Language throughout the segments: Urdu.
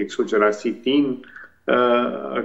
184(3)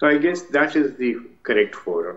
So I guess that is the correct forum.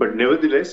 But nevertheless,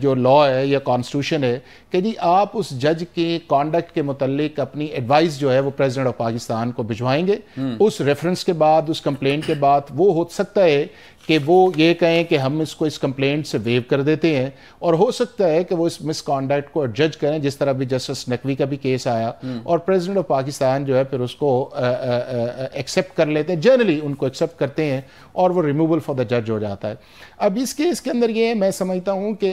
جو لا ہے یا کانسٹیٹیوشن ہے کہ جی آپ اس جج کے کانڈکٹ کے متعلق اپنی ایڈوائس جو ہے وہ پریزیڈنٹ آف پاکستان کو بھجوائیں گے. اس ریفرنس کے بعد, اس کمپلینٹ کے بعد وہ ہو سکتا ہے کہ وہ یہ کہیں کہ ہم اس کو اس کمپلینٹ سے ویو کر دیتے ہیں, اور ہو سکتا ہے کہ وہ اس مس کانڈکٹ کو جج کریں, جس طرح بھی جسٹس نقوی کا بھی کیس آیا, اور پریزیڈنٹ آف پاکستان جو ہے پھر اس کو ایکسیپٹ کر لیتے ہیں, جنرلی ان کو ایکسیپٹ کرتے ہیں اور وہ ریموول فار دا جج ہو جاتا ہے. اب اس کیس کے اندر یہ میں سمجھتا ہوں کہ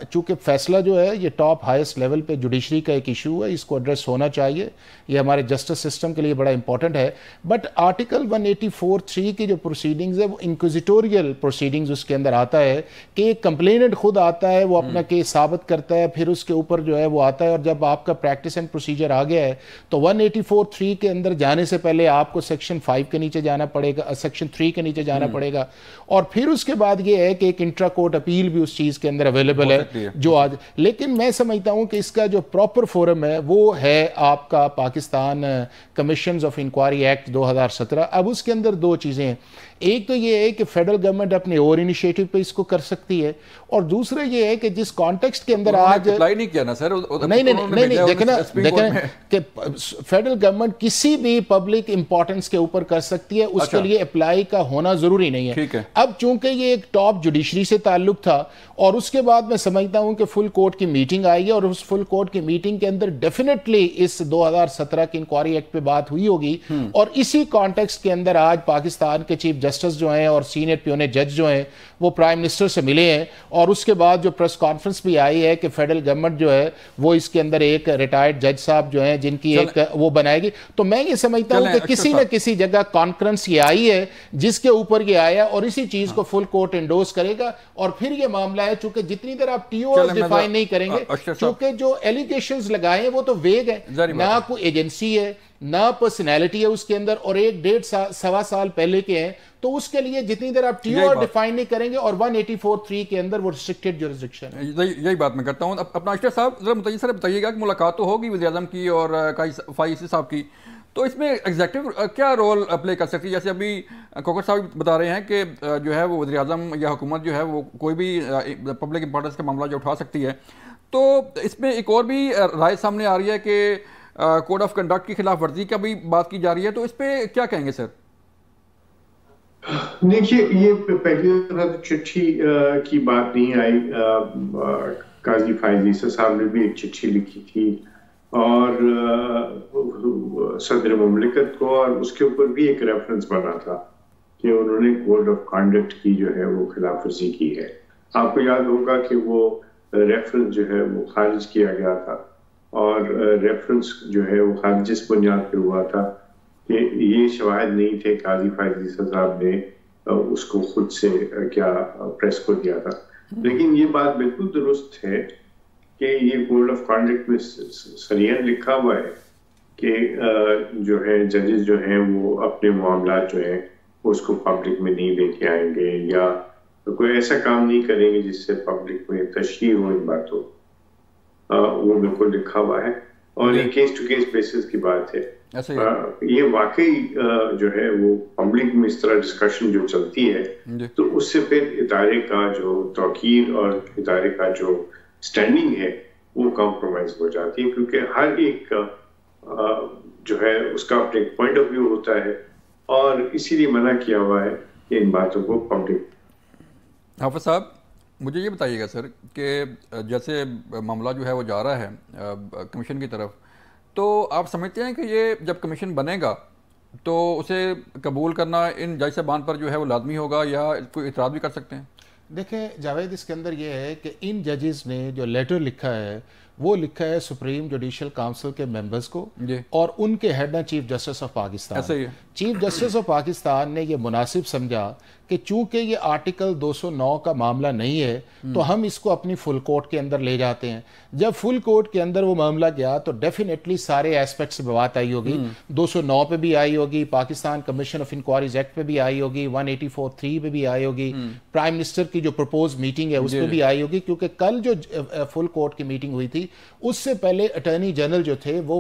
چونکہ فیصلہ جو ہے یہ ٹاپ ہائیسٹ لیول پہ جوڈیشری کا ایک ایشو ہے, اس کو ایڈریس ہونا چاہیے, یہ ہمارے جسٹس سسٹم کے لیے بڑا امپورٹنٹ ہے. بٹ آرٹیکل 184(3) کی جو پروسیڈنگز ہے وہ انکوزیٹوریل پروسیڈنگز اس کے اندر آتا ہے کہ ایک کمپلیننٹ خود آتا ہے, وہ اپنا کیس ثابت کرتا ہے, پھر اس کے اوپر جو ہے وہ آتا ہے, اور جب آپ کا پریکٹس اینڈ پروسیجر آ گیا ہے تو 184(3) کے اندر جانے سے پہلے آپ کو سیکشن 5 کے نیچے جانا پڑے گا, سیکشن 3 کے نیچے جانا پڑے گا, اور پھر اس کے بعد یہ ہے کہ ایک انٹرا کورٹ اپیل بھی اس چیز کے اندر اویلیبل ہے جو آج. لیکن میں سمجھتا ہوں کہ اس کا جو پراپر فورم ہے وہ ہے آپ کا Pakistan commissions of inquiry act 2017. اب اس کے اندر دو چیزیں ہیں, ایک تو یہ ہے کہ فیڈرل گورنمنٹ اپنے اور انیشیٹو پہ اس کو کر سکتی ہے, اور دوسرا یہ ہے کہ جس کانٹیکسٹ کے اندر آج نہیں کیا نا سر, نہیں دیکھیں کہ فیڈرل گورنمنٹ کسی بھی پبلک امپورٹنس کے اوپر کر سکتی ہے, اس کے لیے اپلائی کا ہونا ضروری نہیں ہے. اب چونکہ یہ ایک ٹاپ جوڈیشری سے تعلق تھا, اور اس کے بعد میں سمجھتا ہوں کہ فل کورٹ کی میٹنگ آئی ہے, اور اس فل کورٹ کی میٹنگ کے اندر ڈیفینیٹلی اس 2017 کے انکوائری ایکٹ پہ بات ہوئی ہوگی, اور اسی کانٹیکسٹ کے اندر آج پاکستان کے چیف جسٹس جو ہیں اور سینئر پیونے جج جو ہیں وہ پرائم منسٹر سے ملے ہیں, اور اس کے بعد جو پریس کانفرنس بھی آئی ہے کہ فیڈرل گورنمنٹ جو ہے وہ اس کے اندر ایک ریٹائرڈ جج صاحب جو ہیں جن کی ایک وہ بنائے گی. تو میں یہ سمجھتا ہوں کہ کسی نہ کسی جگہ کانفرنس یہ آئی ہے جس کے اوپر یہ آیا, اور اسی چیز کو فل کورٹ انڈورس کرے گا, اور پھر یہ معاملہ ہے چونکہ جتنی دیر آپ ٹی او ڈیفائن نہیں کریں گے, چونکہ جو ایلیگیشنز لگائے ہیں وہ تو ویگ ہے, نہ کوئی ایجنسی ہے نہ پرسنالٹی ہے اس کے اندر, اور 1.5 سوا سال پہلے کے ہیں, تو اس کے لیے جتنی دیر آپ ٹی او ڈیفائن نہیں کریں گے, اور 184(3) کے اندر وہ ریسٹرکٹڈ جورسڈکشن ہے. یہی بات میں کرتا ہوں. اپنا اشرف صاحب ذرا متعین سر بتائیے گا کہ ملاقات تو ہوگی وزیر اعظم کی اور فائز صاحب کی, تو اس میں ایگزیکٹو کیا رول پلے کر سکتی ہے؟ جیسے ابھی کوکر صاحب بتا رہے ہیں کہ جو ہے وہ وزیر اعظم یا حکومت جو ہے وہ کوئی بھی پبلک امپورٹنس کا معاملہ جو اٹھا سکتی ہے, تو اس میں ایک اور بھی رائے سامنے آ رہی ہے کہ کوڈ آف کنڈکٹ کی خلاف ورزی کا بھی بات کی جا رہی ہے, تو اس پہ کیا کہیں گے سر؟ دیکھیے, یہ پہلی دفعہ چٹھی کی بات نہیں آئی, قاضی فائز عیسی صاحب نے بھی ایک چٹھی لکھی تھی اور صدر مملکت کو, اور اس کے اوپر بھی ایک ریفرنس بنا تھا کہ انہوں نے کوڈ آف کانڈکٹ کی جو ہے وہ خلاف ورزی کی ہے. آپ کو یاد ہوگا کہ وہ ریفرنس جو ہے وہ خارج کیا گیا تھا, اور ریفرنس جو ہے وہ خارج اس بنیاد پہ ہوا تھا کہ یہ شواہد نہیں تھے, قاضی فائز عیسی صاحب نے اس کو خود سے کیا پریس کو دیا تھا. لیکن یہ بات بالکل درست ہے کہ یہ کوڈ آف کانڈکٹ میں صریحاً لکھا ہوا ہے کہ جو ہے ججز جو ہیں وہ اپنے معاملات جو ہیں اس کو پبلک میں نہیں لے کے آئیں گے, یا کوئی ایسا کام نہیں کریں گے جس سے پبلک میں تشہیر ہو ان باتوں, وہ بالکل لکھا ہوا ہے, اور یہ کیس ٹو کیس بیسس کی بات ہے. یہ واقعی جو ہے وہ پبلک میں اس طرح ڈسکشن جو چلتی ہے تو اس سے پھر ادارے کا جو توقیر اور ادارے کا جو اسٹینڈنگ ہے وہ کمپرومائز ہو جاتی ہے, کیونکہ ہر ایک کا جو ہے اس کا اپنے پوائنٹ آف ویو ہوتا ہے, اور اسی لیے منع کیا ہوا ہے کہ ان باتوں کو پبلک. حافظ صاحب مجھے یہ بتائیے گا سر کہ جیسے معاملہ جو ہے وہ جا رہا ہے کمیشن کی طرف, تو آپ سمجھتے ہیں کہ یہ جب کمیشن بنے گا تو اسے قبول کرنا ان جج صاحبان پر جو ہے وہ لازمی ہوگا, یا کوئی اعتراض بھی کر سکتے ہیں؟ دیکھیں جاوید, اس کے اندر یہ ہے کہ ان ججز نے جو لیٹر لکھا ہے وہ لکھا ہے سپریم جوڈیشل کاؤنسل کے ممبرز کو, اور ان کے ہیڈ ہیں chief justice of Pakistan. Chief justice of Pakistan نے یہ مناسب سمجھا کہ چونکہ یہ آرٹیکل 209 کا معاملہ نہیں ہے تو ہم اس کو اپنی فل کورٹ کے اندر لے جاتے ہیں. جب فل کورٹ کے اندر وہ معاملہ گیا تو ڈیفینیٹلی سارے ایسپیکٹ سے بات آئی ہوگی, 209 پہ بھی آئی ہوگی, Pakistan commission of inquiries act پہ بھی آئی ہوگی, 184(3) پہ بھی آئی ہوگی, پرائم منسٹر کی جو پرپوز میٹنگ ہے اس پہ بھی آئی ہوگی, کیونکہ کل جو فل کورٹ کی میٹنگ ہوئی تھی اس سے پہلے اٹارنی جنرل جو تھے وہ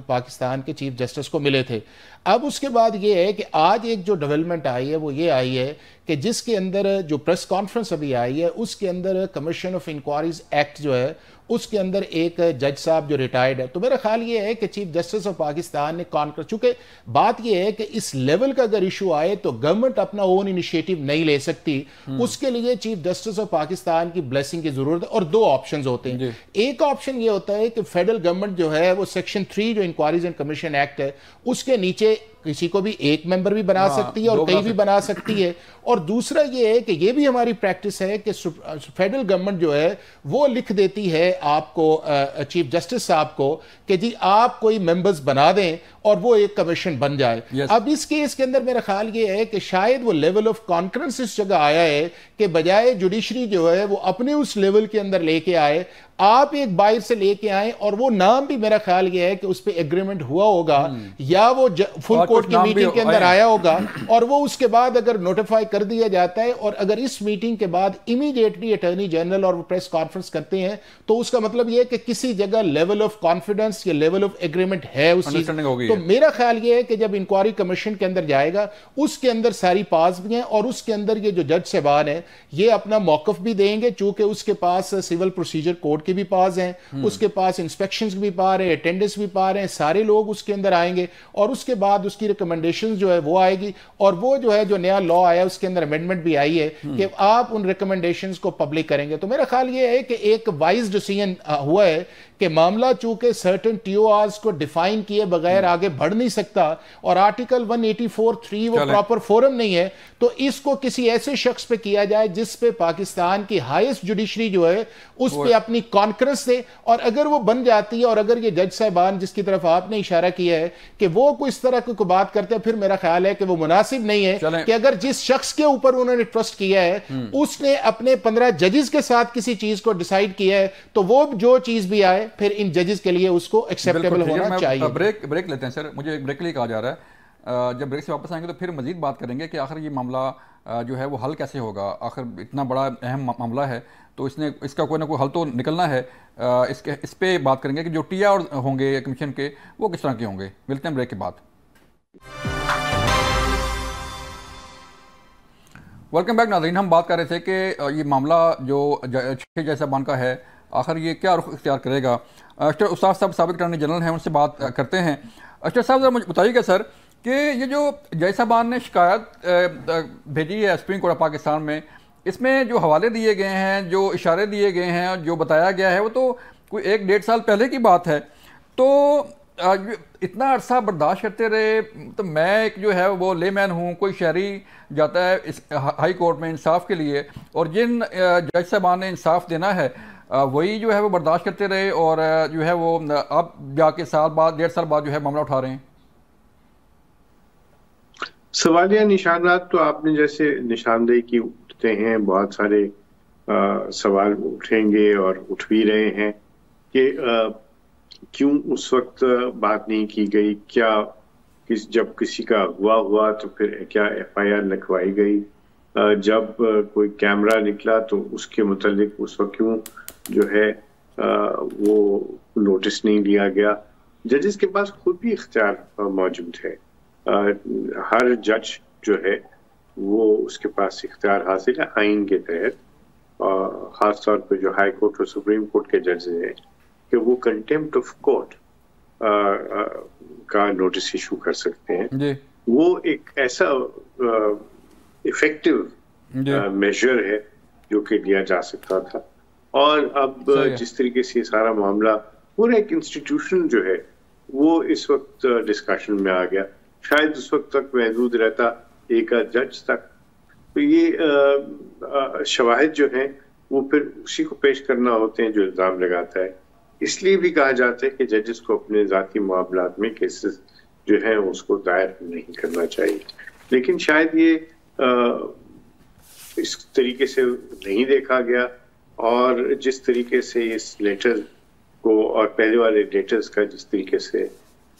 پاکستان کے چیف جسٹس کو ملے تھے. اب اس کے بعد یہ ہے کہ آج ایک جو ڈیولپمنٹ آئی ہے وہ یہ آئی ہے کہ جس کے اندر جو پریس کانفرنس ابھی آئی ہے اس کے اندر کمیشن آف انکوائریز ایکٹ جو ہے اس کے اندر ایک جج صاحب جو ریٹائرڈ ہے، تو میرا خیال یہ ہے کہ چیف جسٹس آف پاکستان نے چونکہ بات یہ ہے کہ اس لیول کا اگر ایشو آئے تو گورنمنٹ اپنا اون انیشیٹو نہیں لے سکتی، اس کے لیے چیف جسٹس آف پاکستان کی بلیسنگ کی ضرورت ہے، اور دو آپشنز ہوتے ہیں۔ ایک آپشن یہ ہوتا ہے کہ فیڈرل گورنمنٹ جو ہے وہ سیکشن 3 جو انکوائریز اینڈ کمیشن ایکٹ ہے اس کے نیچے کسی کو بھی ایک ممبر بھی بنا سکتی ہے اور کئی بھی بنا سکتی ہے، اور دوسرا یہ ہے کہ یہ بھی ہماری پریکٹس ہے کہ فیڈرل گورنمنٹ جو ہے وہ لکھ دیتی ہے آپ کو چیف جسٹس صاحب کو کہ جی آپ کوئی ممبرز بنا دیں اور وہ ایک کمیشن بن جائے۔ اب اس کیس کے اندر میرا خیال یہ ہے کہ شاید وہ لیول آف کانکرنس اس جگہ آیا ہے کہ بجائے جوڈیشری جو ہے وہ اپنے اس لیول کے اندر لے کے آئے، آپ ایک باہر سے لے کے آئیں، اور وہ نام بھی میرا خیال یہ ہے کہ اس پہ ایگریمنٹ ہوا ہوگا یا وہ فل کورٹ کی میٹنگ کے اندر آیا ہوگا، اور وہ اس کے بعد اگر نوٹیفائی کر دیا جاتا ہے، اور اگر اس میٹنگ کے بعد امیڈیٹلی اٹارنی جنرل اور پریس کانفرنس کرتے ہیں تو اس کا مطلب یہ ہے کہ کسی جگہ لیول آف کانفیڈنس یا لیول آف ایگریمنٹ ہے اس چیز۔ تو میرا خیال یہ ہے کہ جب انکوائری کمیشن کے اندر جائے گا اس کے اندر ساری پاس بھی ہیں، اور اس کے اندر یہ جو جج صاحبان ہیں یہ اپنا موقف بھی دیں گے، چونکہ اس کے پاس سول پروسیجر کوڈ کے بھی پاس ہیں، اس کے پاس انسپیکشنز بھی پا رہے ہیں، اٹینڈنس بھی پا رہے ہیں، سارے لوگ اس کے اندر آئیں گے، اور اس کے بعد اس کی ریکمنڈیشنز جو ہے وہ آئے گی، اور وہ جو ہے جو نیا لا آیا اس کے اندر امینڈمنٹ بھی آئی ہے کہ آپ ان ریکمنڈیشنز کو پبلک کریں گے۔ تو میرا خیال یہ ہے کہ ایک وائز ڈیسیژن ہوا ہے کہ معاملہ چونکہ سرٹن ٹی او آرز کو ڈیفائن کیے بغیر آگے بڑھ نہیں سکتا، اور آرٹیکل 184(3) وہ پراپر فورم نہیں ہے، تو اس کو کسی ایسے شخص پہ کیا جائے جس پہ پاکستان کی ہائیسٹ جوڈیشری جو ہے اس پہ اپنی کانکرنس دے، اور اگر وہ بن جاتی ہے، اور اگر یہ جج صاحبان جس کی طرف آپ نے اشارہ کیا ہے کہ وہ کوئی اس طرح کی بات کرتے ہیں، پھر میرا خیال ہے کہ وہ مناسب نہیں ہے کہ اگر جس شخص کے اوپر انہوں نے ٹرسٹ کیا ہے اس نے اپنے 15 ججز کے ساتھ کسی چیز کو ڈیسائیڈ کیا ہے تو وہ جو چیز بھی آئے پھر ان ججز کے لیے اس کو ایکسیپٹیبل ہونا چاہیے۔ بریک لیتے ہیں سر، مجھے ایک بریک لیے کہا جا رہا ہے، جب بریک سے واپس آئیں گے تو پھر مزید بات کریں گے کہ آخر یہ معاملہ جو ہے وہ حل کیسے ہوگا، آخر اتنا بڑا اہم معاملہ ہے تو اس کا کوئی نہ کوئی حل تو نکلنا ہے، اس پہ بات کریں گے کہ جو ٹی آر ہوں گے کمیشن کے وہ کس طرح کے ہوں گے۔ ملتے ہیں بریک کے بعد۔ ویلکم بیک ناظرین، ہم بات کر رہے تھے کہ یہ معاملہ جو 6 جج صاحبان کا ہے آخر یہ کیا رخ اختیار کرے گا۔ استاد صاحب سابق اٹارنی جنرل ہیں، ان سے بات کرتے ہیں۔ اشرف صاحب ذرا مجھے بتائیے گا سر کہ یہ جو جج صاحبان نے شکایت بھیجی ہے سپریم کورٹ آف پاکستان میں، اس میں جو حوالے دیے گئے ہیں، جو اشارے دیے گئے ہیں، جو بتایا گیا ہے وہ تو کوئی 1-1.5 سال پہلے کی بات ہے، تو اتنا عرصہ برداشت کرتے رہے۔ تو میں ایک جو ہے وہ لے مین ہوں، کوئی شہری جاتا ہے اس ہائی کورٹ میں انصاف کے لیے، اور جن جج صاحبان نے انصاف دینا ہے وہی جو ہے وہ برداشت کرتے رہے، اور جو ہے وہ اب جا کے سال بعد 1.5 سال بعد جو ہے معاملہ اٹھا رہے ہیں۔ سوالیہ نشانات تو آپ نے جیسے نشاندہی کی اٹھتے ہیں، بہت سارے سوال اٹھیں گے اور اٹھ بھی رہے ہیں کہ کیوں اس وقت بات نہیں کی گئی، کیا جب کسی کا ہوا تو پھر کیا FIR لکھوائی گئی، جب کوئی کیمرہ نکلا تو اس کے متعلق اس وقت کیوں جو ہے وہ نوٹس نہیں لیا گیا۔ ججز کے پاس خود بھی اختیار موجود ہے، ہر جج جو ہے وہ اس کے پاس اختیار حاصل ہے آئین کے تحت، خاص طور پہ جو ہائی کورٹ اور سپریم کورٹ کے ججز ہیں کہ وہ کنٹیمپٹ آف کورٹ کا نوٹس ایشو کر سکتے ہیں۔ وہ ایک ایسا ایفیکٹو میجر ہے جو کہ لیا جا سکتا تھا، اور اب جس طریقے سے سارا معاملہ پورا ایک انسٹیٹیوشن جو ہے وہ اس وقت ڈسکشن میں آ گیا، شاید اس وقت تک محدود رہتا ایک جج تک، تو یہ شواہد جو ہیں وہ پھر اسی کو پیش کرنا ہوتے ہیں جو الزام لگاتا ہے۔ اس لیے بھی کہا جاتا ہے کہ ججز کو اپنے ذاتی معاملات میں کیسز جو ہیں اس کو دائر نہیں کرنا چاہیے، لیکن شاید یہ اس طریقے سے نہیں دیکھا گیا، اور جس طریقے سے اس لیٹر کو اور پہلے والے لیٹرز کا جس طریقے سے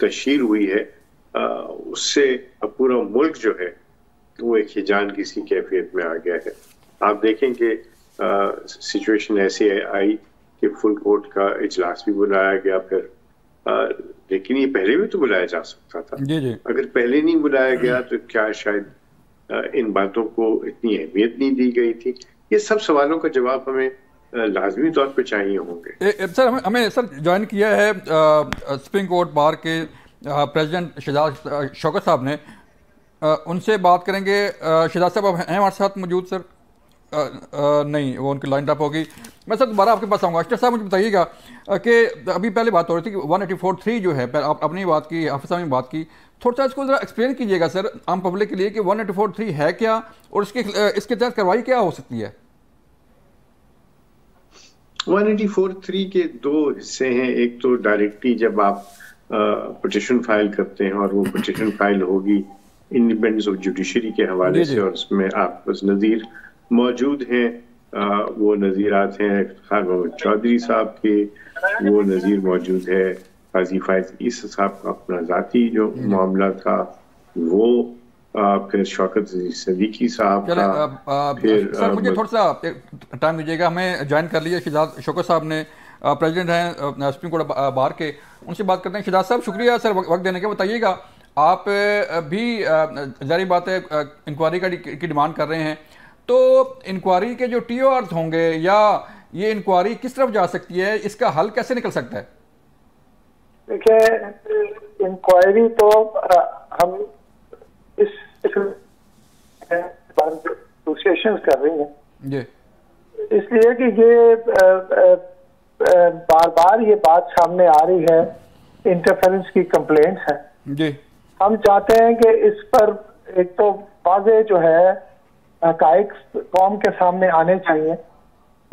تشہیر ہوئی ہے، اس سے پورا ملک جو ہے وہ ایک ہیجان کی سی کیفیت میں آ گیا ہے۔ آپ دیکھیں کہ سچویشن ایسی آئی کہ فل کورٹ کا اجلاس بھی بلایا گیا پھر، لیکن لیکن یہ پہلے بھی تو بلایا جا سکتا تھا. اگر پہلے نہیں بلایا گیا تو کیا شاید ان باتوں کو اتنی اہمیت نہیں دی گئی تھی؟ یہ سب سوالوں کا جواب ہمیں لازمی طور پہ چاہیے ہوں گے. سر ہمیں سر جوائن کیا ہے سپریم کورٹ بار کے پریزیڈنٹ شہزاد شوکت صاحب نے, ان سے بات کریں گے. شہزاد صاحب اب ہیں ہمارے ساتھ موجود؟ سر نہیں, وہ ان کی لائن ڈاپ ہوگی. میں سر دوبارہ آپ کے پاس آؤں گا. اشرف صاحب مجھے بتائیے گا کہ ابھی پہلے بات ہو رہی تھی کہ 184(3) جو ہے, آپ اپنی بات کی, حافظ صاحب نے بات کی, تھوڑا سا اس کو ذرا ایکسپلین کیجیے گا سر عام پبلک کے لیے کہ 184(3) ہے کیا اور اس کے تحت کارروائی کیا ہو سکتی ہے؟ 184(3) کے دو حصے ہیں. ایک تو ڈائریکٹلی جب آپ پٹیشن فائل کرتے ہیں اور وہ پٹیشن فائل ہوگی انڈیپینڈنس آف جوڈیشری کے حوالے سے, اور اس میں آپ بس نظیر موجود ہیں. وہ نظیرات ہیں خان محمد چودھری صاحب کے, وہ نظیر موجود ہے قاضی فائز عیسی صاحب کا اپنا ذاتی جو معاملہ تھا, وہ پھر شوکت صدیقی صاحب کا. سر مجھے تھوڑا سا ٹائم دیجیے گا, ہمیں جوائن کر لیجیے شہزاد شوکت صاحب نے, پریزیڈنٹ ہیں سپریم کورٹ بار کے, ان سے بات کرتے ہیں. شہزاد صاحب شکریہ سر وقت دینے کے. بتائیے گا آپ بھی ظاہری بات ہے انکوائری کی ڈیمانڈ کر رہے ہیں, تو انکوائری کے جو ٹی او آرز ہوں گے یا یہ انکوائری کس طرف جا سکتی ہے, اس کا حل کیسے نکل سکتا ہے؟ دیکھیں انکوائری تو ہم اس نیگوشیشن کر رہی ہیں جی, اس لیے کہ یہ بار بار یہ بات سامنے آ رہی ہے, انٹرفیرنس کی کمپلینٹس ہیں جی. ہم چاہتے ہیں کہ اس پر ایک تو واضح جو ہے حقائق قوم کے سامنے آنے چاہیے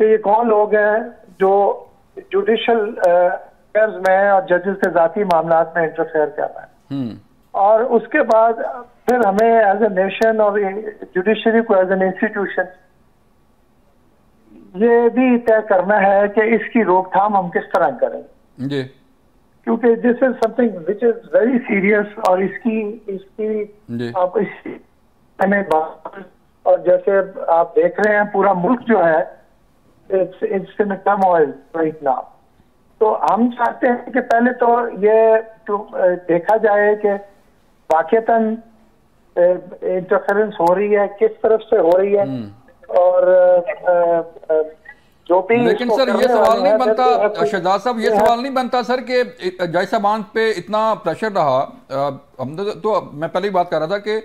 کہ یہ کون لوگ ہیں جو جوڈیشل افیئرز میں اور ججز کے ذاتی معاملات میں انٹرفیئر کر رہے ہیں, اور اس کے بعد پھر ہمیں ایز اے نیشن اور جوڈیشری کو ایز این انسٹیٹیوشن یہ بھی طے کرنا ہے کہ اس کی روک تھام ہم کس طرح کریں جی, کیونکہ this is something which is very serious, اور اس کی آپ ہمیں اور جیسے آپ دیکھ رہے ہیں پورا ملک جو ہے it's in turmoil right now. تو ہم چاہتے ہیں کہ پہلے تو یہ دیکھا جائے کہ واقعتاً انٹرفیرنس ہو رہی ہے, کس طرف سے ہو رہی ہے, اور جو بھی. لیکن سر یہ سوال نہیں بنتا شہزاد صاحب, یہ سوال نہیں بنتا سر کہ جج صاحبان پہ اتنا پریشر رہا. ہم تو میں پہلے ہی بات کر رہا تھا کہ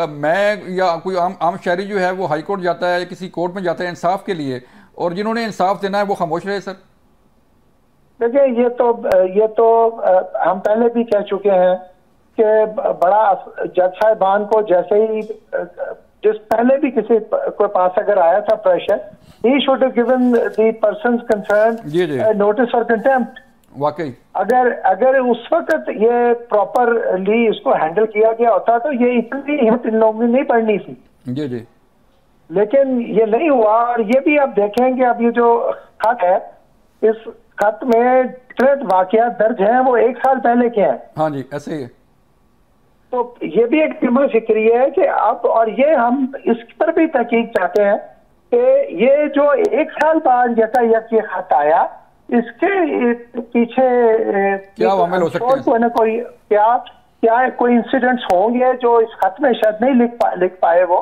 میں یا کوئی عام شہری جو ہے وہ ہائی کورٹ جاتا ہے, کسی کورٹ میں جاتا ہے انصاف کے لیے, اور جنہوں نے انصاف دینا ہے وہ خاموش رہے. سر دیکھیں یہ تو ہم پہلے بھی کہہ چکے ہیں کہ بڑا جج صاحبان کو جیسے ہی جس پہلے بھی کسی کے پاس اگر آیا تھا pressure, he should have given the persons concerned notice or contempt. واقعی اگر اس وقت یہ پراپرلی اس کو ہینڈل کیا گیا ہوتا تو یہ اتنی ہمت ان لوگوں نے نہیں پڑھنی تھی. جی جی, لیکن یہ نہیں ہوا. اور یہ بھی آپ دیکھیں کہ اب یہ جو خط ہے, اس خط میں ڈفرینٹ واقعات درج ہیں, وہ 1 سال پہلے کے ہیں. ہاں جی ایسے ہی ہے. تو یہ بھی ایک ذمہ فکری ہے کہ اب, اور یہ ہم اس پر بھی تحقیق چاہتے ہیں کہ یہ جو 1 سال بعد جیسا یہ خط آیا, اس کے پیچھے کیا عوامل ہو سکتے ہیں, کیا کوئی انسیڈنٹس ہوں گے جو اس خط میں شاید نہیں لکھ پائے وہ.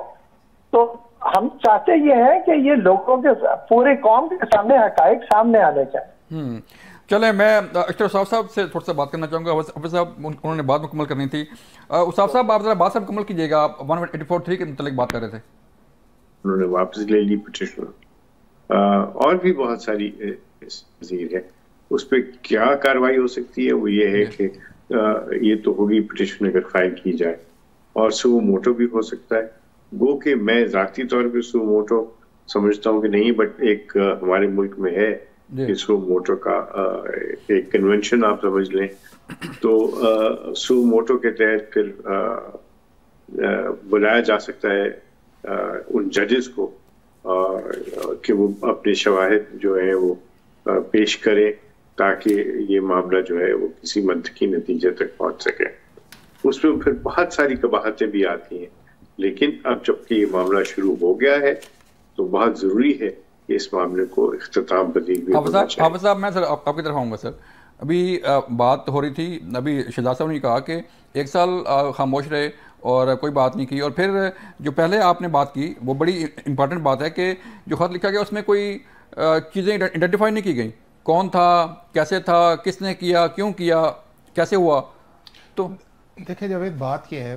تو ہم چاہتے یہ ہیں کہ یہ لوگوں کے پورے قوم کے سامنے حقائق سامنے آنے چاہیے. چلیں میں اشرف صاحب سے تھوڑا سا بات کرنا چاہوں گا. حافظ صاحب انہوں نے بات مکمل کرنی تھی. صاحب آپ ذرا بات مکمل کیجیے گا, آپ 184(3) کے متعلق بات کر رہے تھے. انہوں نے واپس لے لی پٹیشن, اور بھی بہت ساری وزیر ہے, اس پہ کیا کاروائی ہو سکتی ہے وہ یہ ہے کہ یہ تو ہوگی پٹیشن اگر فائل کی جائے, اور سو موٹو بھی ہو سکتا ہے. گو کہ میں ذاتی طور پہ سو موٹو سمجھتا ہوں کہ نہیں, بٹ ایک ہمارے ملک میں ہے کہ سو موٹو کا ایک کنونشن آپ سمجھ لیں, تو سو موٹو کے تحت پھر بلایا جا سکتا ہے ان ججز کو کہ وہ اپنے شواہد جو ہیں وہ پیش کریں تاکہ یہ معاملہ جو ہے وہ کسی منطقی نتیجے تک پہنچ سکے. اس میں پھر بہت ساری قباحتیں بھی آتی ہیں, لیکن اب جب کہ یہ معاملہ شروع ہو گیا ہے تو بہت ضروری ہے کہ اس معاملے کو اختتام پذیر بھی ہونا چاہیے. حافظ صاحب میں سر آپ کی طرف آؤں گا. سر ابھی بات ہو رہی تھی، ابھی شہزاد صاحب نے کہا کہ 1 سال خاموش رہے اور کوئی بات نہیں کی، اور پھر جو پہلے آپ نے بات کی وہ بڑی امپورٹنٹ بات ہے کہ جو خط لکھا گیا اس میں کوئی چیزیں آئیڈینٹیفائی نہیں کی گئیں، کون تھا، کیسے تھا، کس نے کیا، کیوں کیا، کیسے ہوا. تو دیکھیں جاوید، بات یہ ہے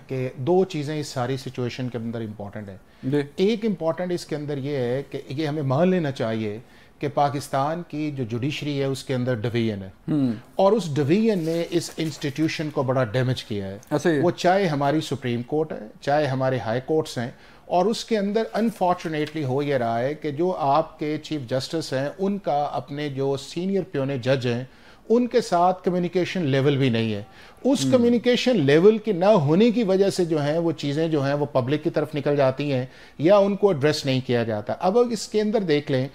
کہ 2 چیزیں اس ساری سچویشن کے اندر امپورٹنٹ ہیں. ایک امپورٹنٹ اس کے اندر یہ ہے کہ یہ ہمیں مان لینا چاہیے کہ پاکستان کی جو جوڈیشری ہے اس کے اندر ڈویژن ہے، اور اس ڈویژن نے اس انسٹیٹیوشن کو بڑا ڈیمیج کیا ہے. وہ چاہے ہماری سپریم کورٹ ہے، چاہے ہمارے ہائی کورٹس ہیں، اور اس کے اندر انفارچونیٹلی ہو یہ رہا ہے کہ جو آپ کے چیف جسٹس ہیں ان کا اپنے جو سینئر پیونے جج ہیں ان کے ساتھ کمیونیکیشن لیول بھی نہیں ہے. اس کمیونیکیشن لیول کی نہ ہونے کی وجہ سے جو ہیں وہ چیزیں جو ہیں وہ پبلک کی طرف نکل جاتی ہیں یا ان کو ایڈریس نہیں کیا جاتا. اب اس کے اندر دیکھ لیں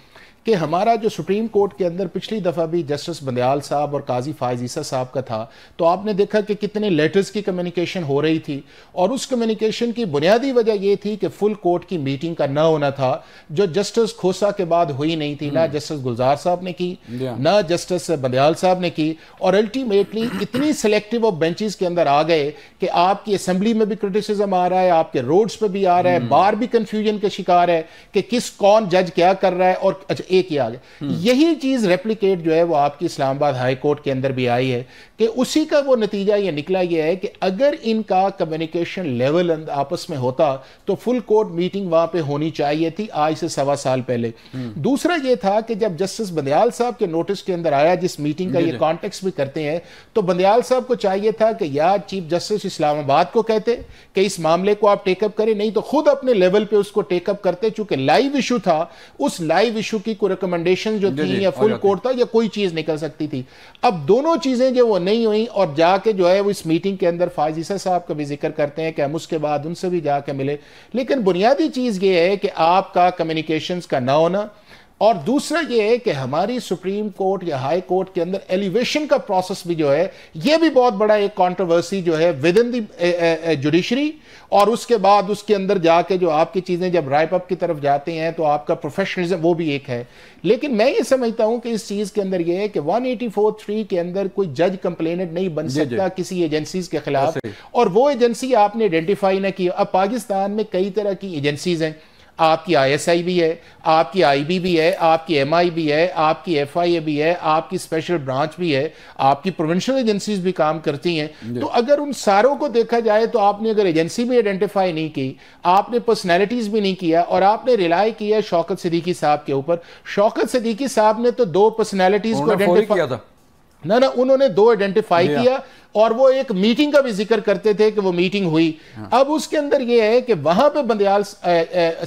کہ ہمارا جو سپریم کورٹ کے اندر پچھلی دفعہ بھی جسٹس بندیال صاحب اور قاضی فائز عیسیٰ صاحب کا تھا، تو آپ نے دیکھا کہ کتنے لیٹرز کی کمیونیکیشن ہو رہی تھی، اور اس کمیونیکیشن کی بنیادی وجہ یہ تھی کہ فل کورٹ کی میٹنگ کا نہ ہونا تھا، جو جسٹس کھوسا کے بعد ہوئی نہیں تھی. نہ جسٹس گلزار صاحب نے کی، نہ جسٹس بندیال صاحب نے کی، اور الٹیمیٹلی اتنی سلیکٹیو آف بینچز کے اندر آ گئے کہ آپ کی اسمبلی میں بھی کرٹیسزم آ رہا ہے، آپ کے روڈز پہ بھی آ رہا ہے، بار بھی کنفیوژن کا شکار ہے کہ کون جج کیا کر رہا ہے. اور اچھا ایک ہی آ گیا، یہی چیز ریپلیکیٹ جو ہے وہ آپ کی اسلام آباد ہائی کورٹ کے اندر بھی آئی ہے کہ اسی کا وہ نتیجہ یہ نکلا یہ ہے کہ اگر ان کا کمیونیکیشن لیول آپس میں ہوتا تو فل کورٹ میٹنگ وہاں پہ ہونی چاہیے تھی آج سے 1.25 سال پہلے. دوسرا یہ تھا کہ جب جسٹس بندیال صاحب کے نوٹس کے اندر آیا، جس میٹنگ کا یہ کانٹیکس بھی کرتے ہیں، تو بندیال صاحب کو چاہیے تھا کہ یا چیف جسٹس اسلام آباد کو کہتے کہ اس معاملے کو آپ ٹیک اپ کریں، نہیں تو خود اپنے لیول پہ اس کو ٹیک اپ کرتے. چونکہ لائیو ایشو تھا، اس لائیو ایشو کی کوئی ریکمنڈیشن جو تھی یا فل کورٹ تھا یا کوئی چیز نکل سکتی تھی. اب دونوں چیزیں جو وہ نہیں ہوئیں، اور جا کے جو ہے وہ اس میٹنگ کے اندر فائز عیسیٰ صاحب کا بھی ذکر کرتے ہیں کہ ہم اس کے بعد ان سے بھی جا کے ملے. لیکن بنیادی چیز یہ ہے کہ آپ کا کمیونیکیشنز کا نہ ہونا، اور دوسرا یہ ہے کہ ہماری سپریم کورٹ یا ہائی کورٹ کے اندر ایلیویشن کا پروسیس بھی جو ہے یہ بھی بہت بڑا ایک کانٹروورسی جو ہے ود ان دی جوڈیشری. اور اس کے بعد اس کے اندر جا کے جو آپ کی چیزیں جب رائپ اپ کی طرف جاتے ہیں تو آپ کا پروفیشنلزم وہ بھی ایک ہے. لیکن میں یہ سمجھتا ہوں کہ اس چیز کے اندر یہ ہے کہ 184(3) کے اندر کوئی جج کمپلینٹ نہیں بن سکتا کسی ایجنسیز کے خلاف، اور وہ ایجنسی آپ نے آئیڈینٹیفائی نہ کی. اب پاکستان میں کئی طرح کی ایجنسیز ہیں، آپ کی ISI بھی ہے، آپ کی IB بھی ہے، آپ کی MI بھی ہے، آپ کی FIA بھی ہے، آپ کی اسپیشل برانچ بھی ہے، آپ کی پروونشل ایجنسیز بھی کام کرتی ہیں. تو اگر ان ساروں کو دیکھا جائے تو آپ نے اگر ایجنسی بھی آئیڈینٹیفائی نہیں کی، آپ نے پرسنالٹیز بھی نہیں کیا، اور آپ نے ریلائی کیا شوکت صدیقی صاحب کے اوپر. شوکت صدیقی صاحب نے تو 2 پرسنالٹیز کو آئیڈینٹیفائی کیا تھا، نہ انہوں نے 2 آئیڈینٹیفائی کیا، اور وہ ایک میٹنگ کا بھی ذکر کرتے تھے کہ وہ میٹنگ ہوئی. اب اس کے اندر یہ ہے کہ وہاں پہ بندیال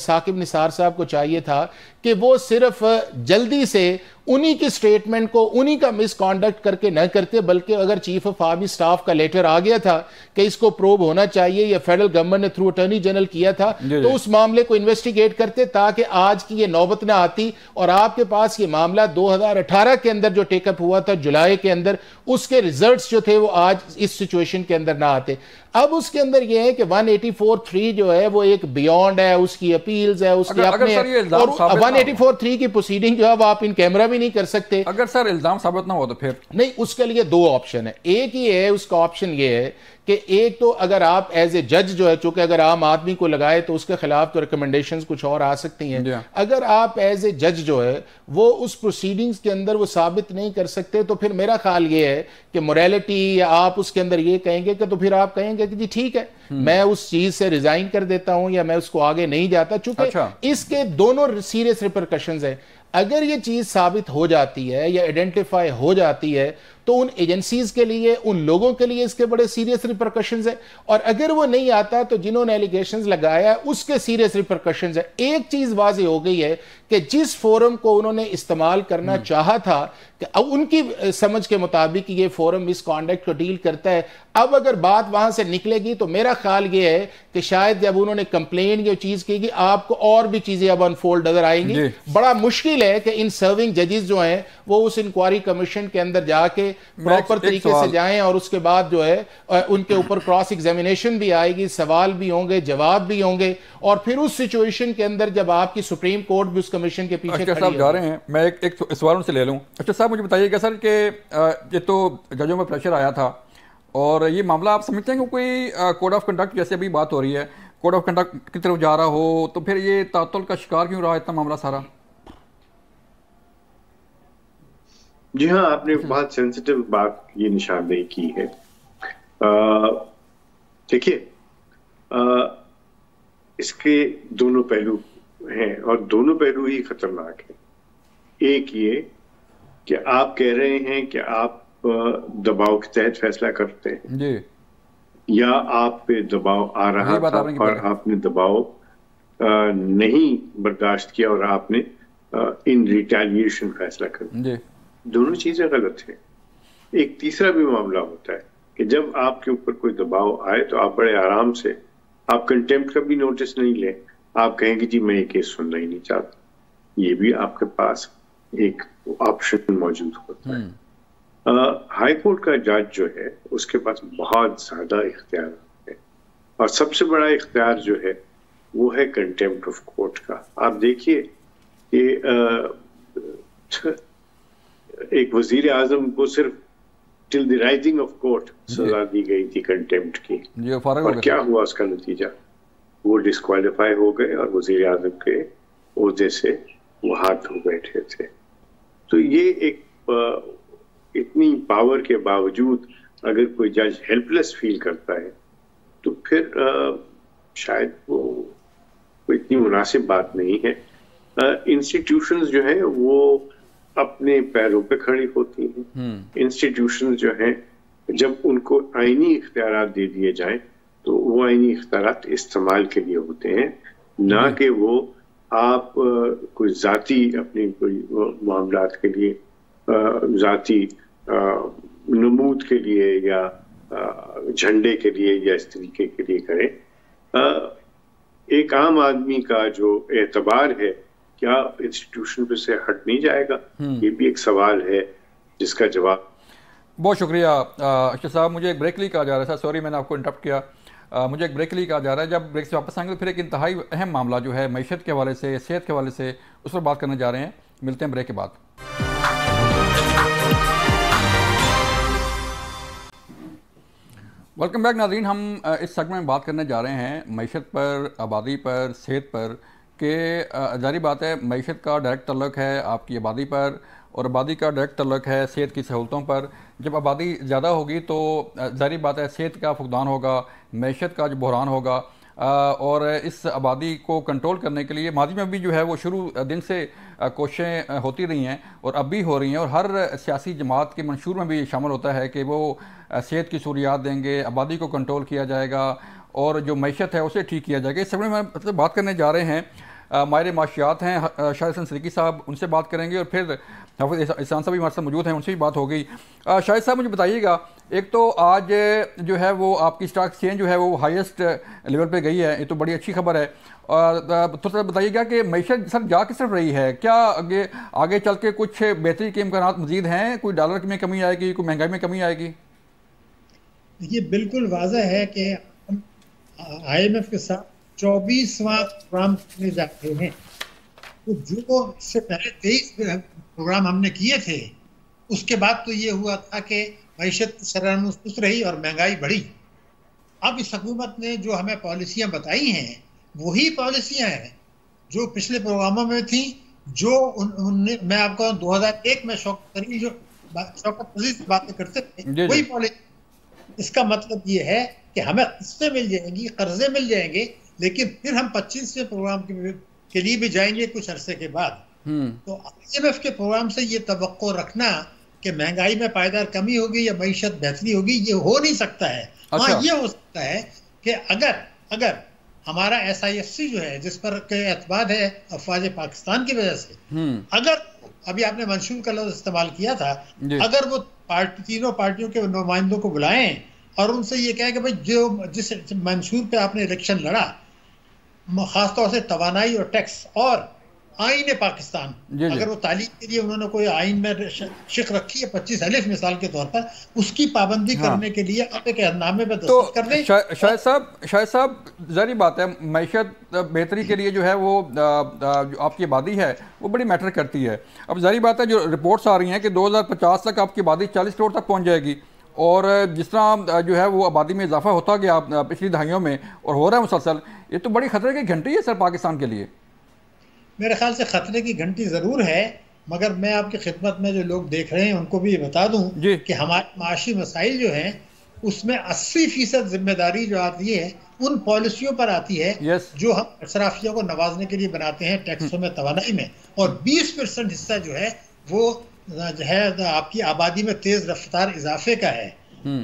ثاقب نثار صاحب کو چاہیے تھا کہ وہ صرف جلدی سے انہی کی سٹیٹمنٹ کو انہی کا مس کانڈکٹ کر کے نہ کرتے، بلکہ اگر چیف آف آرمی سٹاف کا لیٹر آ گیا تھا کہ اس کو پروب ہونا چاہیے یا فیڈرل گورنمنٹ نے تھرو اٹارنی جنرل کیا تھا، تو اس معاملے کو انویسٹیگیٹ کرتے تاکہ آج کی یہ نوبت نہ آتی. اور آپ کے پاس یہ معاملہ 2018 کے اندر جو ٹیک اپ ہوا تھا جولائی کے اندر، اس کے ریزلٹس جو تھے وہ آج اس سچویشن کے اندر نہ آتے. اب اس کے اندر یہ ہے کہ 184(3) جو ہے وہ ایک بیونڈ ہے، اس کی اپیلز ہے، اس کے اپنے، اور 184(3) کی پروسیڈنگ جو ہے وہ آپ ان کیمرہ بھی نہیں کر سکتے. اگر سر الزام ثابت نہ ہو تو پھر نہیں، اس کے لیے 2 آپشن ہے. ایک ہی ہے، اس کا آپشن یہ ہے کہ ایک تو اگر آپ ایز اے جج جو ہے، چونکہ اگر عام آدمی کو لگائے تو اس کے خلاف تو ریکمنڈیشنز کچھ اور آ سکتی ہیں. اگر آپ ایز اے جج جو ہے وہ اس پروسیڈنگز کے اندر وہ ثابت نہیں کر سکتے تو پھر میرا خیال یہ ہے کہ موریلٹی، یا آپ اس کے اندر یہ کہیں گے کہ تو پھر آپ کہیں گے کہ جی ٹھیک ہے میں اس چیز سے ریزائن کر دیتا ہوں یا میں اس کو آگے نہیں جاتا. چونکہ اس کے دونوں سیریس ریپرکشنز ہیں. اگر یہ چیز ثابت ہو جاتی ہے یا آئیڈینٹیفائی ہو جاتی ہے تو ان ایجنسیز کے لیے، ان لوگوں کے لیے اس کے بڑے سیریس ریپرکشنز ہیں، اور اگر وہ نہیں آتا تو جنہوں نے ایلیگیشنز لگایا اس کے سیریس ریپرکشنز ہیں. ایک چیز واضح ہو گئی ہے کہ جس فورم کو انہوں نے استعمال کرنا چاہا تھا کہ ان کی سمجھ کے مطابق یہ فورم مس کانڈکٹ کو ڈیل کرتا ہے، اب اگر بات وہاں سے نکلے گی تو میرا خیال یہ ہے کہ شاید جب انہوں نے کمپلین یہ چیز کی گی آپ کو اور بھی چیزیں اب انفولڈ نظر آئیں گی. بڑا مشکل ہے کہ ان سرونگ ججز جو ہیں وہ اس انکوائری کمیشن کے اندر جا کے پراپر طریقے سے جائیں اور اس کے بعد جو ہے ان کے اوپر کراس ایگزامینیشن بھی آئے گی, سوال بھی ہوں گے, جواب بھی ہوں گے, اور پھر اس سچویشن کے اندر جب آپ کی سپریم کورٹ بھی اس کمیشن کے پیچھے اچھا صاحب جا رہے ہیں, میں ایک سوال ان سے لے لوں. اچھا صاحب مجھے بتائیے گا سر کہ یہ تو ججوں میں پریشر آیا تھا, اور یہ معاملہ آپ سمجھتے ہیں کہ کوئی کوڈ آف کنڈکٹ جیسے ابھی بات ہو رہی ہے, کوڈ آف کنڈکٹ کی طرف جا رہا ہو, تو پھر یہ تعطل کا شکار کیوں رہا اتنا معاملہ سارا؟ جی ہاں, آپ نے بہت سینسیٹیو بات یہ نشاندہی کی ہے. دیکھیے اس کے دونوں پہلو ہیں, اور دونوں پہلو ہی خطرناک ہیں. ایک یہ کہ آپ کہہ رہے ہیں کہ آپ دباؤ کے تحت فیصلہ کرتے ہیں جی, یا آپ پہ دباؤ آ رہا تھا اور آپ نے دباؤ نہیں برداشت کیا اور آپ نے ان ریٹیلیشن فیصلہ کر دیا. دونوں چیزیں غلط ہیں. ایک تیسرا بھی معاملہ ہوتا ہے کہ جب آپ کے اوپر کوئی دباؤ آئے تو آپ بڑے آرام سے, آپ کنٹیمپٹ کا بھی نوٹس نہیں لیں, آپ کہیں گے جی میں یہ کیس سننا ہی نہیں چاہتا. یہ بھی آپ کے پاس ایک آپشن موجود ہوتا ہے. ہائی کورٹ کا جج جو ہے اس کے پاس بہت زیادہ اختیار ہے, اور سب سے بڑا اختیار جو ہے وہ ہے کنٹیمپٹ آف کورٹ کا. آپ دیکھیے کہ ایک وزیر اعظم کو صرف ٹل دی رائزنگ آف کورٹ سزا دی گئی تھی کنٹیمپٹ کی, اور کیا ہوا اس کا نتیجہ؟ وہ ڈسکوالیفائی ہو گئے اور وزیر اعظم کے عہدے سے وہ ہاتھ دھو بیٹھے تھے. تو یہ ایک اتنی پاور کے باوجود اگر کوئی جج ہیلپ لیس فیل کرتا ہے تو پھر شاید وہ اتنی مناسب بات نہیں ہے. انسٹیٹیوشنز جو ہیں وہ اپنے پیروں پہ کھڑی ہوتی ہیں. انسٹیٹیوشنز جو ہیں جب ان کو آئینی اختیارات دے دیے جائیں تو وہ آئینی اختیارات استعمال کے لیے ہوتے ہیں, نہ کہ وہ آپ کوئی ذاتی اپنی کوئی معاملات کے لیے, ذاتی نمود کے لیے یا جھنڈے کے لیے یا اس طریقے کے لیے کریں. ایک عام آدمی کا جو اعتبار ہے کیا انسٹیٹیوشن پہ سے ہٹ نہیں جائے گا؟ یہ بھی ایک سوال ہے جس کا جواب. بہت شکریہ اشرف صاحب. مجھے ایک بریک لیے کہا جا رہا تھا, سوری میں نے آپ کو انٹرپٹ کیا. مجھے ایک بریک لیے کہا جا رہا ہے. جب بریک سے واپس آئیں گے تو پھر ایک انتہائی اہم معاملہ جو ہے معیشت کے حوالے سے, صحت کے حوالے سے, اس پر بات کرنے جا رہے ہیں. ملتے ہیں بریک کے بعد. ویلکم بیک ناظرین. ہم اس سیگمنٹ میں بات کرنے جا رہے ہیں معیشت پر, آبادی پر, صحت پر, کہ ظاہری بات ہے معیشت کا ڈائریکٹ تعلق ہے آپ کی آبادی پر, اور آبادی کا ڈائریکٹ تعلق ہے صحت کی سہولتوں پر. جب آبادی زیادہ ہوگی تو ظاہری بات ہے صحت کا فقدان ہوگا, معیشت کا جو بحران ہوگا, اور اس آبادی کو کنٹرول کرنے کے لیے ماضی میں بھی جو ہے وہ شروع دن سے کوششیں ہوتی رہی ہیں اور اب بھی ہو رہی ہیں, اور ہر سیاسی جماعت کے منشور میں بھی یہ شامل ہوتا ہے کہ وہ صحت کی سہولیات دیں گے, آبادی کو کنٹرول کیا جائے گا, اور جو معیشت ہے اسے ٹھیک کیا جائے گا. اس سب میں بات کرنے جا رہے ہیں ماہر معاشیات ہیں شاہد حسن صدیقی صاحب, ان سے بات کریں گے, اور پھر حافظ احسان صاحب بھی ہمارے ساتھ موجود ہیں, ان سے بھی بات ہوگی. شاہد صاحب مجھے بتائیے گا, ایک تو آج جو ہے وہ آپ کی اسٹاک ایکسچینج جو ہے وہ ہائیسٹ لیول پہ گئی ہے, یہ تو بڑی اچھی خبر ہے. اور تھوڑا سا بتائیے گا کہ معیشت سر جا کس طرف رہی ہے, کیا آگے چل کے کچھ بہتری کے امکانات مزید ہیں, کوئی ڈالر میں کمی آئے گی, کوئی مہنگائی میں کمی آئے گی؟ یہ بالکل واضح ہے کہ ہم آئی ایم ایف کے ساتھ 24واں پروگرام کرنے جاتے ہیں. تو جو اس سے پہلے 23 پروگرام ہم نے کیے تھے, اس کے بعد تو یہ ہوا تھا کہ معیشت سرگرم سست رہی اور مہنگائی بڑھی. اب اس حکومت نے جو ہمیں پالیسیاں بتائی ہیں وہی پالیسیاں ہیں جو پچھلے پروگراموں میں تھیں, جو میں آپ کو 2001 میں شوکت عزیز باتیں کرتے تھے, وہی پالیسی. اس کا مطلب یہ ہے کہ ہمیں قسطیں مل جائیں گی, قرضے مل جائیں گے, لیکن پھر ہم 25ویں پروگرام کے لیے بھی جائیں گے کچھ عرصے کے بعد. تو آئی ایم ایف کے پروگرام سے یہ توقع رکھنا کہ مہنگائی میں پائیدار کمی ہوگی یا معیشت بہتری ہوگی, یہ ہو نہیں سکتا ہے. ہاں یہ ہو سکتا ہے کہ اگر ہمارا ایس آئی ایف سی جو ہے جس پر اعتماد ہے افواج پاکستان کی وجہ سے, اگر ابھی آپ نے منشور کا لفظ استعمال کیا تھا, اگر وہ تینوں پارٹیوں کے نمائندوں کو بلائیں اور ان سے یہ کہیں کہ بھائی جس منشور پہ آپ نے الیکشن لڑا, خاص طور سے توانائی اور ٹیکس اور آئین پاکستان، اگر وہ تعلیم کے لیے انہوں نے کوئی آئین میں شق رکھی ہے 25 الف مثال کے طور پر، اس کی پابندی کرنے کے لیے آپ ایک عہد نامے میں دستخط کر دیں. شاہد صاحب ظاہری بات ہے معیشت بہتری کے لیے جو ہے وہ آپ کی آبادی ہے وہ بڑی میٹر کرتی ہے. اب ظاہری بات ہے جو رپورٹس آ رہی ہیں کہ 2050 تک آپ کی آبادی 40 کروڑ تک پہنچ جائے گی، اور جس طرح جو ہے وہ آبادی میں اضافہ ہوتا گیا پچھلی دہائیوں میں اور ہو رہا ہے مسلسل، یہ تو بڑی خطرے کی گھنٹی ہے سر پاکستان کے لیے. میرے خیال سے خطرے کی گھنٹی ضرور ہے، مگر میں آپ کی خدمت میں جو لوگ دیکھ رہے ہیں ان کو بھی یہ بتا دوں کہ ہمارے معاشی مسائل جو ہیں اس میں 80% ذمہ داری جو آتی ہے ان پالیسیوں پر آتی ہے جو ہم اشرافیہ کو نوازنے کے لیے بناتے ہیں، ٹیکسوں میں، توانائی میں، اور 20% حصہ جو ہے وہ جو ہے آپ کی آبادی میں تیز رفتار اضافے کا ہے.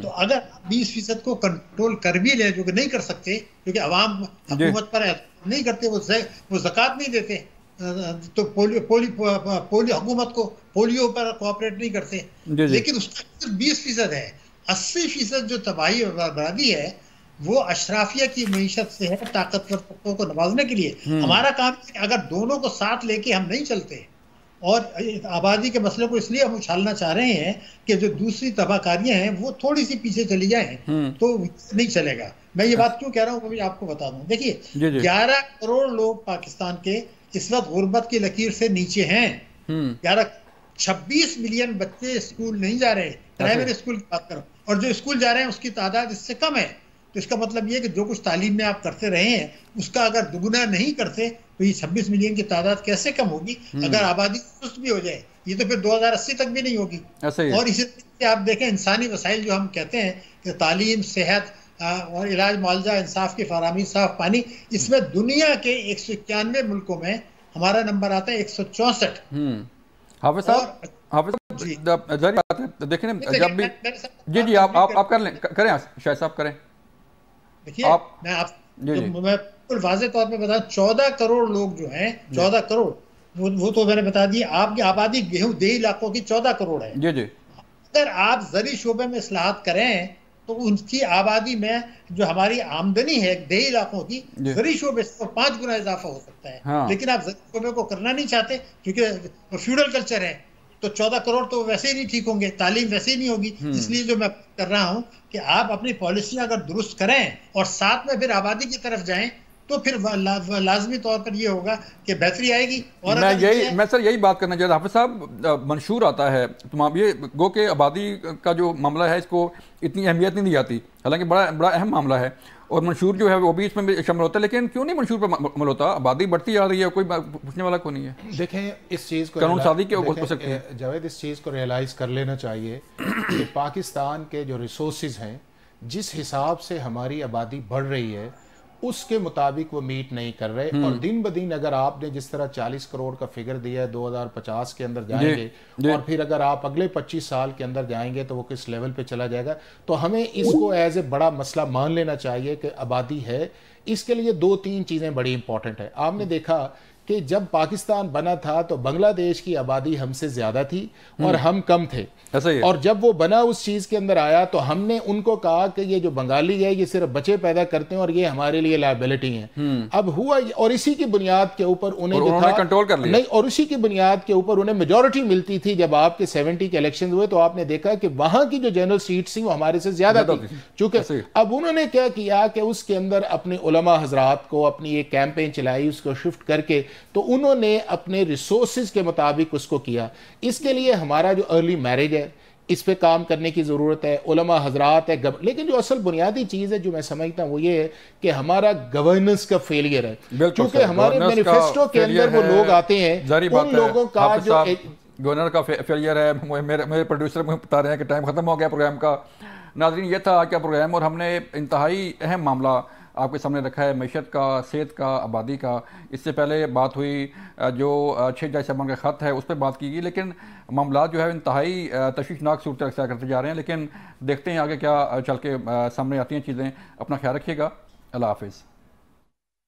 تو اگر 20% کو کنٹرول کر بھی لیں، جو کہ نہیں کر سکتے کیونکہ عوام حکومت پر نہیں کرتے، وہ زکوٰۃ نہیں دیتے، تو پولیو حکومت کو پولیو پر کوآپریٹ نہیں کرتے، لیکن اس کا 20% ہے. 80% جو تباہی اور بربادی ہے وہ اشرافیہ کی معیشت سے ہے، طاقتور طبقوں کو نوازنے کے لیے. ہمارا کام ہے کہ اگر دونوں کو ساتھ لے کے ہم نہیں چلتے، اور آبادی کے مسئلے کو اس لیے ہم اچھالنا چاہ رہے ہیں کہ جو دوسری تباہ کاریاں ہیں وہ تھوڑی سی پیچھے چلی جائیں تو نہیں چلے گا. میں یہ بات کیوں کہہ رہا ہوں وہ بھی آپ کو بتا دوں. دیکھیے 11 کروڑ لوگ پاکستان کے اس وقت غربت کی لکیر سے نیچے ہیں. 26 ملین بچے اسکول نہیں جا رہے، پرائمری اسکول کی بات کروں، اور جو اسکول جا رہے ہیں اس کی تعداد اس سے کم ہے. تو اس کا مطلب یہ کہ جو کچھ تعلیم میں آپ کرتے رہے ہیں اس کا اگر دگنا نہیں کرتے تو یہ 26 ملین کی تعداد کیسے کم ہوگی اگر آبادی سست بھی ہو جائے؟ یہ تو پھر 2080 تک بھی نہیں ہوگی. اور اسی طرح سے آپ دیکھیں انسانی وسائل جو ہم کہتے ہیں کہ تعلیم، صحت اور علاج، معالجہ، انصاف کی فراہمی، صاف پانی، اس میں دنیا کے 191 ملکوں میں ہمارا نمبر آتا ہے 164. حافظ صاحب ذری بات ہے، دیکھیں جب بھی جی آپ کر لیں، کریں شاہد صاحب کریں. دیکھیے میں بالکل واضح طور پہ بتا، 14 کروڑ لوگ جو ہیں، 14 کروڑ وہ تو میں نے بتا دی. آپ کی آبادی دیہی علاقوں کی 14 کروڑ ہے. اگر آپ زرعی شعبے میں اصلاحات کریں تو ان کی آبادی میں جو ہماری آمدنی ہے دیہی علاقوں کی، زرعی شعبے سے 5 گنا اضافہ ہو سکتا ہے. لیکن آپ زرعی شعبے کو کرنا نہیں چاہتے کیونکہ فیوڈل کلچر ہے، تو 14 کروڑ تو ویسے ہی نہیں ٹھیک ہوں گے، تعلیم ویسے ہی نہیں ہوگی. اس لیے جو میں کر رہا ہوں کہ آپ اپنی پالیسیاں اگر درست کریں اور ساتھ میں پھر آبادی کی طرف جائیں تو پھر لازمی طور پر یہ ہوگا کہ بہتری آئے گی. اور میں سر یہی بات کرنا چاہتا ہوں. حافظ صاحب منشور آتا ہے تمام، یہ گو کہ آبادی کا جو معاملہ ہے اس کو اتنی اہمیت نہیں دی جاتی، حالانکہ بڑا اہم معاملہ ہے، اور منشور جو ہے وہ بھی اس میں شامل ہوتا ہے. لیکن کیوں نہیں منشور پر عمل ہوتا؟ آبادی بڑھتی جا رہی ہے، کوئی پوچھنے والا کو نہیں ہے. دیکھیں اس چیز کو قانون سازی کے ہو سکتی ہے. جاوید اس چیز کو ریئلائز کر لینا چاہیے کہ پاکستان کے جو ریسورسز ہیں، جس حساب سے ہماری آبادی بڑھ رہی ہے اس کے مطابق وہ میٹ نہیں کر رہے. اور دن بدن اگر آپ نے جس طرح 40 کروڑ کا فگر دیا ہے 2050 کے اندر جائیں گے، اور پھر اگر آپ اگلے 25 سال کے اندر جائیں گے تو وہ کس لیول پہ چلا جائے گا. تو ہمیں اس کو ایز اے بڑا مسئلہ مان لینا چاہیے کہ آبادی ہے. اس کے لیے 2-3 چیزیں بڑی امپورٹنٹ ہیں. آپ نے دیکھا کہ جب پاکستان بنا تھا تو بنگلہ دیش کی آبادی ہم سے زیادہ تھی اور ہم کم تھے، اور جب وہ بنا اس چیز کے اندر آیا تو ہم نے ان کو کہا کہ یہ جو بنگالی ہے یہ صرف بچے پیدا کرتے ہیں اور یہ ہمارے لیے لائبلٹی ہیں. اب ہوا اور اسی کی بنیاد کے اوپر انہیں جو تھا کنٹرول کر لیا، نہیں، اور اسی کی بنیاد کے اوپر انہیں میجورٹی ملتی تھی. جب آپ کے 70 کے الیکشن ہوئے تو آپ نے دیکھا کہ وہاں کی جو جنرل سیٹس تھیں وہ ہمارے سے زیادہ تھی. چونکہ اب انہوں نے کیا کیا کہ اس کے اندر اپنے علماء حضرات کو اپنی ایک کیمپین چلائی، اس کو شفٹ کر کے تو انہوں نے اپنے ریسورسز کے مطابق اس کو کیا. اس کے لیے ہمارا جو ارلی میرج ہے اس پہ کام کرنے کی ضرورت ہے، علماء حضرات ہے. لیکن جو اصل بنیادی چیز ہے جو میں سمجھتا ہوں وہ یہ ہے کہ ہمارا گورننس کا فیلئر ہے. کیونکہ ہمارے مینیفیسٹو کے اندر وہ لوگ آتے ہیں، ان لوگوں کا جو گورنر کا فیلئر ہے. میرے پروڈیوسر مجھے بتا رہے ہیں کہ ٹائم ختم ہو گیا پروگرام کا. ناظرین یہ تھا آج کا پروگرام، اور ہم نے انتہائی اہم معاملہ آپ کے سامنے رکھا ہے، معیشت کا، صحت کا، آبادی کا. اس سے پہلے بات ہوئی جو 6 جج صاحبان کا خط ہے اس پہ بات کی گئی، لیکن معاملات جو ہے انتہائی تشویشناک صورت اختیار کرتے جا رہے ہیں. لیکن دیکھتے ہیں آگے کیا چل کے سامنے آتی ہیں چیزیں. اپنا خیال رکھیے گا. اللہ حافظ.